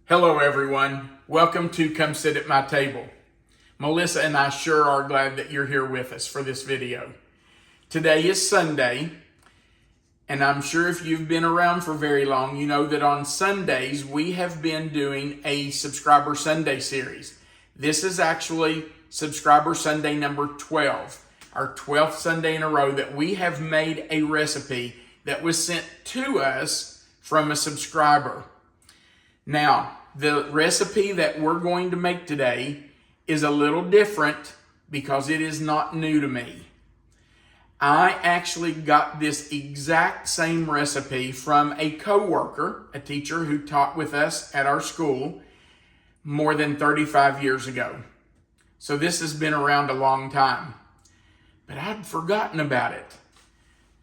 Hello everyone, welcome to Come Sit at My Table. Melissa and I sure are glad that you're here with us for this video. Today is Sunday, and I'm sure if you've been around for very long, you know that on Sundays we have been doing a Subscriber Sunday series. This is actually Subscriber Sunday number 12, our 12th Sunday in a row that we have made a recipe that was sent to us from a subscriber. Now, the recipe that we're going to make today is a little different because it is not new to me. I actually got this exact same recipe from a coworker, a teacher who taught with us at our school more than 35 years ago. So this has been around a long time, but I'd forgotten about it.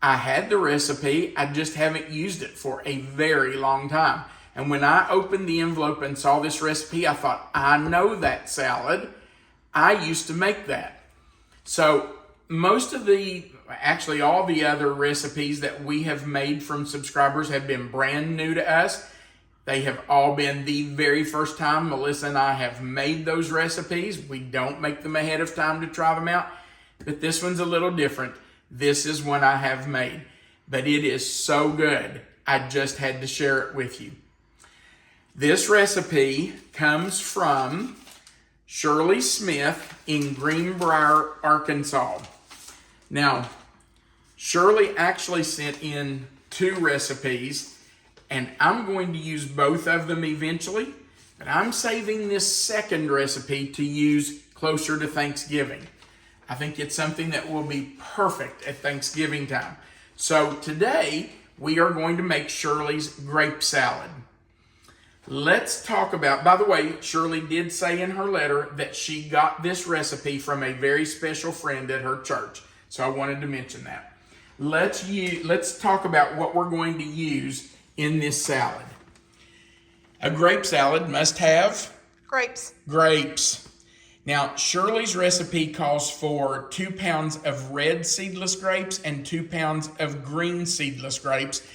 I had the recipe, I just haven't used it for a very long time. And when I opened the envelope and saw this recipe, I thought, I know that salad. I used to make that. So most of actually all the other recipes that we have made from subscribers have been brand new to us. They have all been the very first time Melissa and I have made those recipes. We don't make them ahead of time to try them out, but this one's a little different. This is one I have made, but it is so good. I just had to share it with you. This recipe comes from Shirley Smith in Greenbrier, Arkansas. Now, Shirley actually sent in 2 recipes, and I'm going to use both of them eventually, but I'm saving this second recipe to use closer to Thanksgiving. I think it's something that will be perfect at Thanksgiving time. So today, we are going to make Shirley's grape salad. Let's talk about, by the way, Shirley did say in her letter that she got this recipe from a very special friend at her church. So I wanted to mention that. Let's talk about what we're going to use in this salad. A grape salad must have grapes. Now, Shirley's recipe calls for 2 pounds of red seedless grapes and 2 pounds of green seedless grapes.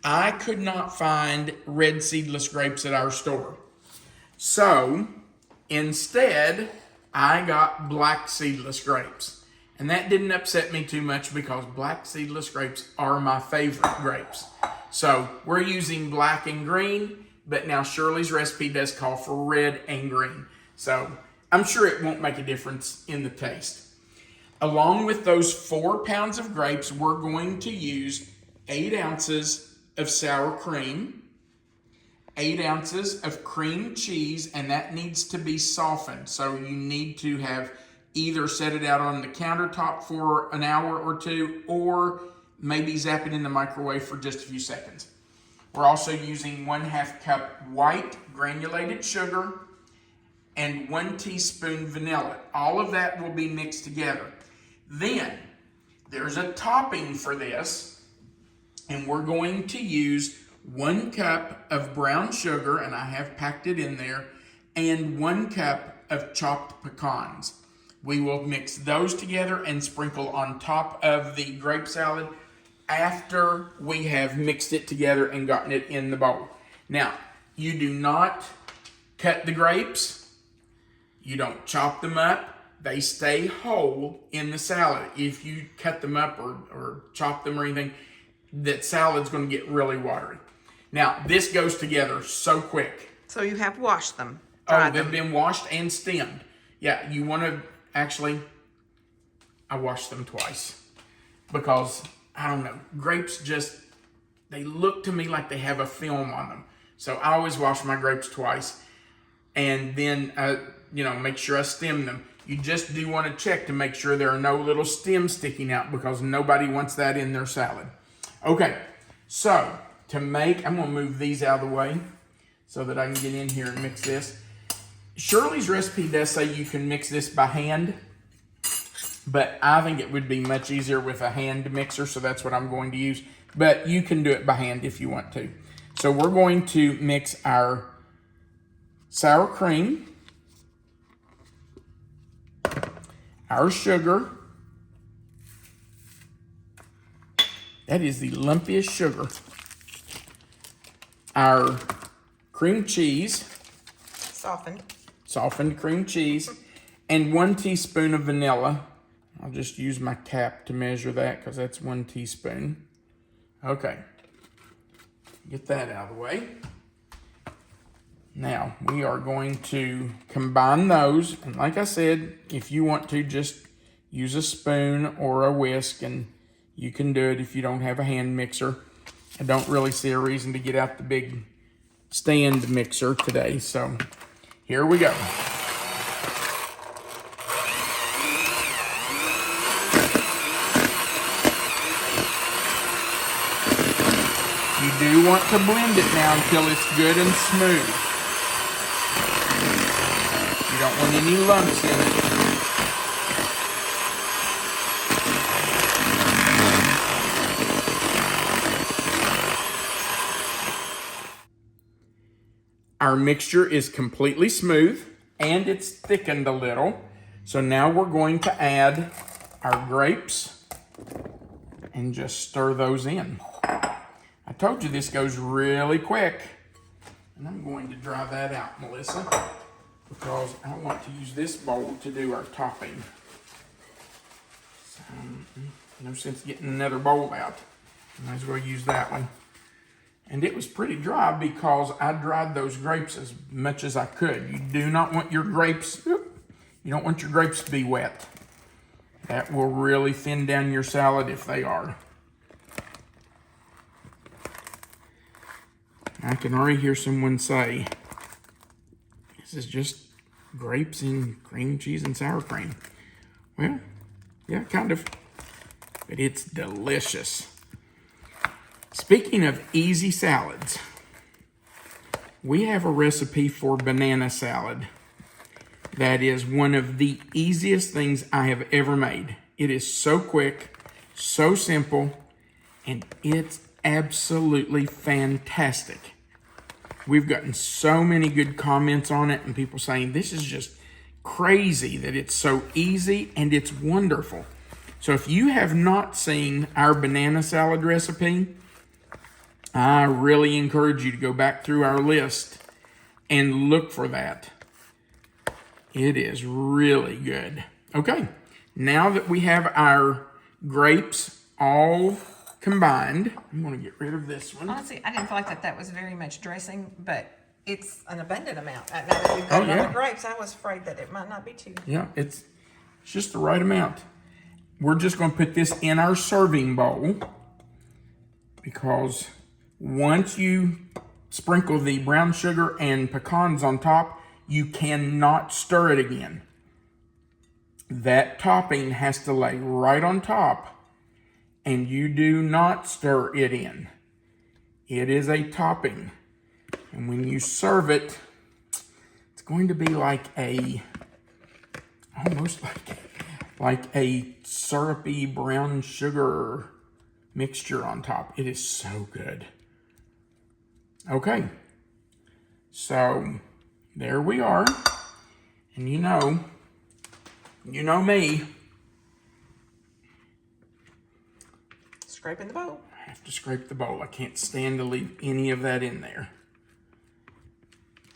I could not find red seedless grapes at our store. So, instead, I got black seedless grapes. And that didn't upset me too much because black seedless grapes are my favorite grapes. So, we're using black and green, but now Shirley's recipe does call for red and green. So, I'm sure it won't make a difference in the taste. Along with those 4 pounds of grapes, we're going to use 8 ounces of sour cream, 8 ounces of cream cheese, and that needs to be softened. So you need to have either set it out on the countertop for an hour or 2, or maybe zap it in the microwave for just a few seconds. We're also using 1/2 cup white granulated sugar and 1 teaspoon vanilla. All of that will be mixed together. Then there's a topping for this, and we're going to use 1 cup of brown sugar, and I have packed it in there, and 1 cup of chopped pecans. We will mix those together and sprinkle on top of the grape salad after we have mixed it together and gotten it in the bowl. Now, you do not cut the grapes. You don't chop them up. They stay whole in the salad. If you cut them up or chop them or anything, that salad's going to get really watery. Now, this goes together so quick. So you have washed them. They've been washed and stemmed. Yeah, you want to actually, I washed them twice because, I don't know, grapes just, they look to me like they have a film on them. So I always wash my grapes twice, and then, make sure I stem them. You just do want to check to make sure there are no little stems sticking out because nobody wants that in their salad. Okay, so I'm going to move these out of the way so that I can get in here and mix this. Shirley's recipe does say you can mix this by hand, but I think it would be much easier with a hand mixer, so that's what I'm going to use. But you can do it by hand if you want to. So we're going to mix our sour cream, our sugar. That is the lumpiest sugar. Our cream cheese, Softened cream cheese, and 1 teaspoon of vanilla. I'll just use my cap to measure that because that's 1 teaspoon. Okay, get that out of the way. Now, we are going to combine those. And like I said, if you want to, just use a spoon or a whisk, and you can do it if you don't have a hand mixer. I don't really see a reason to get out the big stand mixer today. So, here we go. You do want to blend it now until it's good and smooth. You don't want any lumps in it. Our mixture is completely smooth and it's thickened a little. So now we're going to add our grapes and just stir those in. I told you this goes really quick. And I'm going to dry that out, Melissa, because I want to use this bowl to do our topping. So, no sense getting another bowl out. Might as well use that one. And it was pretty dry because I dried those grapes as much as I could. You do not want your grapes, you don't want your grapes to be wet. That will really thin down your salad if they are. I can already hear someone say, this is just grapes and cream cheese and sour cream. Well, yeah, kind of, but it's delicious. Speaking of easy salads, we have a recipe for banana salad that is one of the easiest things I have ever made. It is so quick, so simple, and it's absolutely fantastic. We've gotten so many good comments on it and people saying this is just crazy that it's so easy and it's wonderful. So if you have not seen our banana salad recipe, I really encourage you to go back through our list and look for that. It is really good. Okay, now that we have our grapes all combined, I'm going to get rid of this one. Honestly, I didn't feel like that was very much dressing, but it's an abundant amount. Now that we've got other grapes, I was afraid that it might not be too. Yeah, it's just the right amount. We're just going to put this in our serving bowl because once you sprinkle the brown sugar and pecans on top, you cannot stir it again. That topping has to lay right on top, and you do not stir it in. It is a topping. And when you serve it, it's going to be like almost like a syrupy brown sugar mixture on top. It is so good. Okay, so there we are. And you know me. Scraping the bowl. I have to scrape the bowl. I can't stand to leave any of that in there.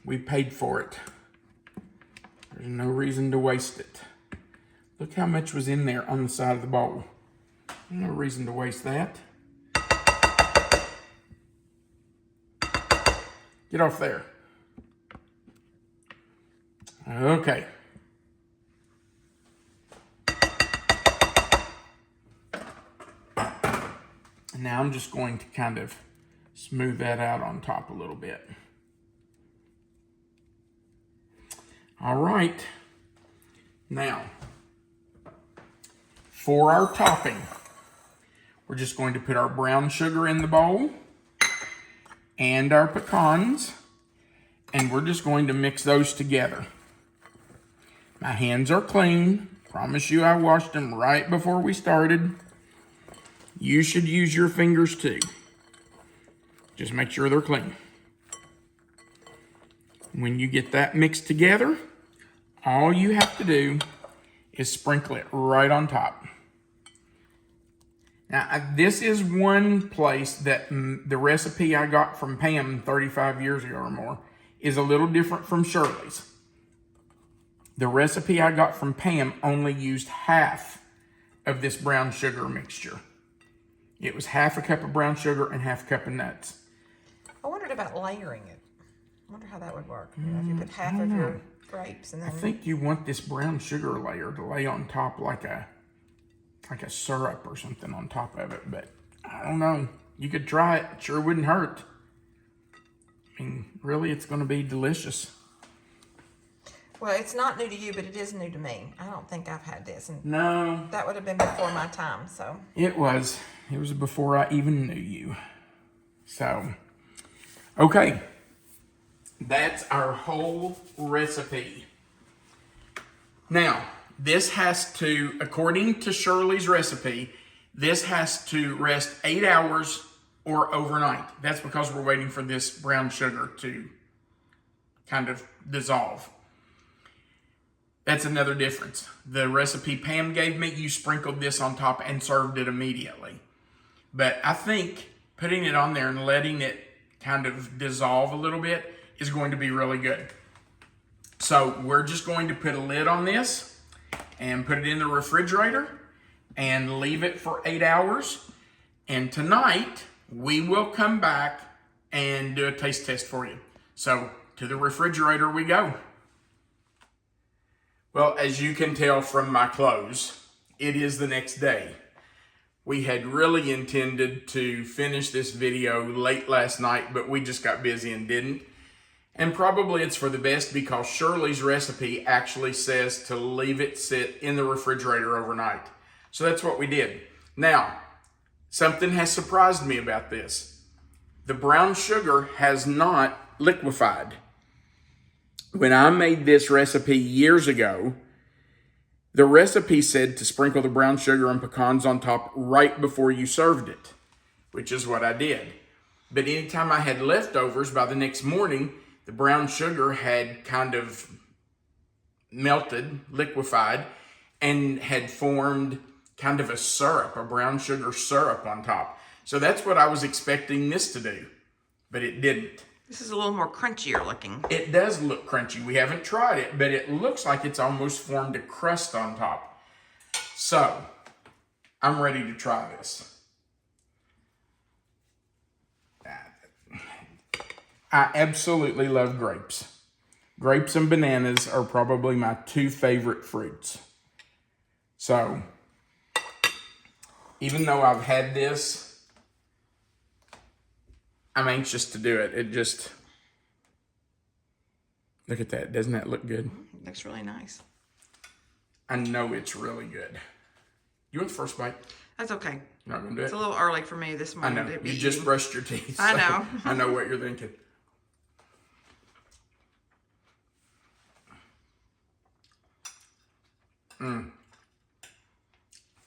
We paid for it. There's no reason to waste it. Look how much was in there on the side of the bowl. No reason to waste that. Get off there. Okay. And now I'm just going to kind of smooth that out on top a little bit. All right. Now, for our topping, we're just going to put our brown sugar in the bowl and our pecans, and we're just going to mix those together. My hands are clean. Promise you I washed them right before we started. You should use your fingers too. Just make sure they're clean. When you get that mixed together, all you have to do is sprinkle it right on top. Now, this is one place that the recipe I got from Pam 35 years ago or more is a little different from Shirley's. The recipe I got from Pam only used half of this brown sugar mixture. It was half a cup of brown sugar and half a cup of nuts. I wondered about layering it. I wonder how that would work. You know, if you put half of your grapes and then... I think you want this brown sugar layer to lay on top like a syrup or something on top of it, but I don't know. You could try it. It sure wouldn't hurt. I mean, really, it's going to be delicious. Well, it's not new to you, but it is new to me. I don't think I've had this. And no. that would have been before my time, so. It was. It was before I even knew you. So, okay. That's our whole recipe. Now, this has to, according to Shirley's recipe, this has to rest 8 hours or overnight. That's because we're waiting for this brown sugar to kind of dissolve. That's another difference. The recipe Pam gave me, you sprinkled this on top and served it immediately. But I think putting it on there and letting it kind of dissolve a little bit is going to be really good. So we're just going to put a lid on this and put it in the refrigerator and leave it for 8 hours. And tonight we will come back and do a taste test for you. So to the refrigerator we go. Well, as you can tell from my clothes, it is the next day. We had really intended to finish this video late last night, but we just got busy and didn't. And probably it's for the best because Shirley's recipe actually says to leave it sit in the refrigerator overnight. So that's what we did. Now, something has surprised me about this. The brown sugar has not liquefied. When I made this recipe years ago, the recipe said to sprinkle the brown sugar and pecans on top right before you served it, which is what I did. But anytime I had leftovers, by the next morning, the brown sugar had kind of melted, liquefied, and had formed kind of a syrup, a brown sugar syrup on top. So that's what I was expecting this to do, but it didn't. This is a little more crunchier looking. It does look crunchy. We haven't tried it, but it looks like it's almost formed a crust on top. So, I'm ready to try this. I absolutely love grapes. Grapes and bananas are probably my two favorite fruits. So, even though I've had this, I'm anxious to do it. It just, look at that. Doesn't that look good? It looks really nice. I know it's really good. You want the first bite? That's okay. You're not going to do it? It's a little early for me this morning. I know. You just brushed your teeth. I know. I know what you're thinking.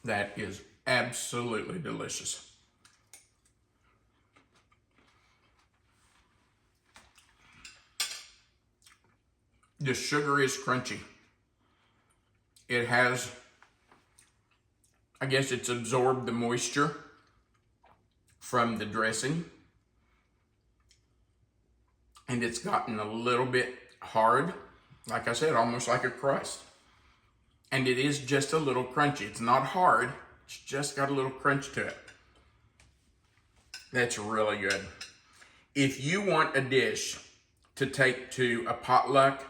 That is absolutely delicious. The sugar is crunchy. It has, I guess it's absorbed the moisture from the dressing. And it's gotten a little bit hard. Like I said, almost like a crust. And it is just a little crunchy. It's not hard. It's just got a little crunch to it. That's really good. If you want a dish to take to a potluck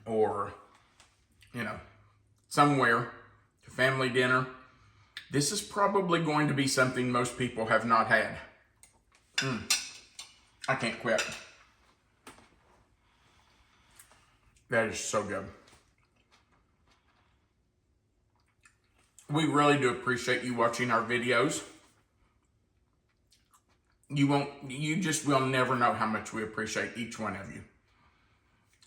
or, you know, somewhere, to family dinner, this is probably going to be something most people have not had. I can't quit. That is so good. We really do appreciate you watching our videos. You just will never know how much we appreciate each one of you.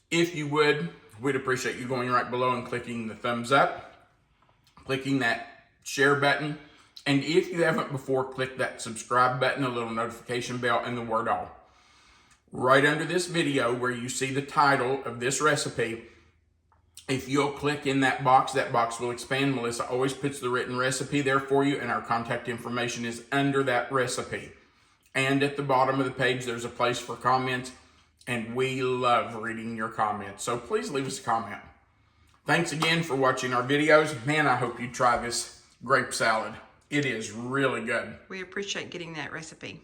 If you would, we'd appreciate you going right below and clicking the thumbs up, clicking that share button, and if you haven't before, click that subscribe button, a little notification bell, and the word all. Right under this video where you see the title of this recipe, if you'll click in that box will expand. Melissa always puts the written recipe there for you, and our contact information is under that recipe. And at the bottom of the page, there's a place for comments. And we love reading your comments. So please leave us a comment. Thanks again for watching our videos. Man, I hope you try this grape salad. It is really good. We appreciate getting that recipe.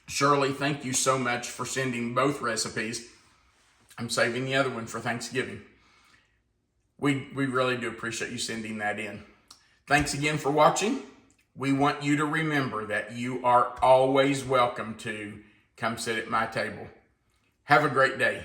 Shirley, thank you so much for sending both recipes. I'm saving the other one for Thanksgiving. We really do appreciate you sending that in. Thanks again for watching. We want you to remember that you are always welcome to come sit at my table. Have a great day.